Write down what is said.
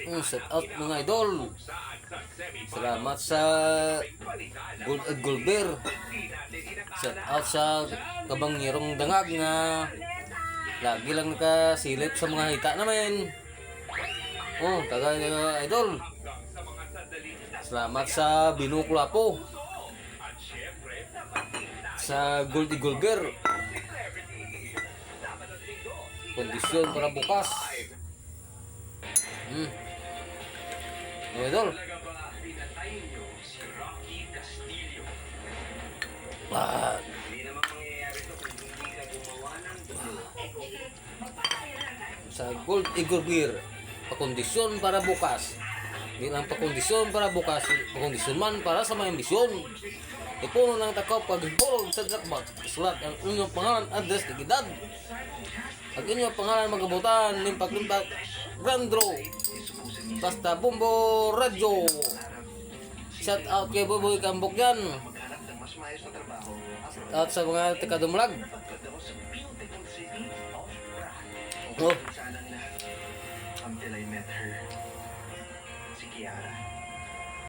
Shout out mga idol. Salamat sa Gold at Golber. Shout out sa kabangirong dangag na lagi lang nakasilip sa mga hita namin. Taga idol. Salamat sa Binukla po. Sa Gold at Golber. Kondisyon para bukas. Mga idol. Sa Gold Eagle Beer, pakondisyon para bukas. Hindi lang pakondisyon para bukas, pakondisyon man para sa mga ambisyon. Ipuno ng takaw pag-bulog sa jackpot. Sulat ang inyong pangalan, address, digidad. Ang inyong pangalan magabutan, limpak-limpak, grand draw. Basta Bumbo Radyo. Shout out kay Buboy Kambok yan. Shout out sa mga tikadumlag. Until I met her, si Kiara.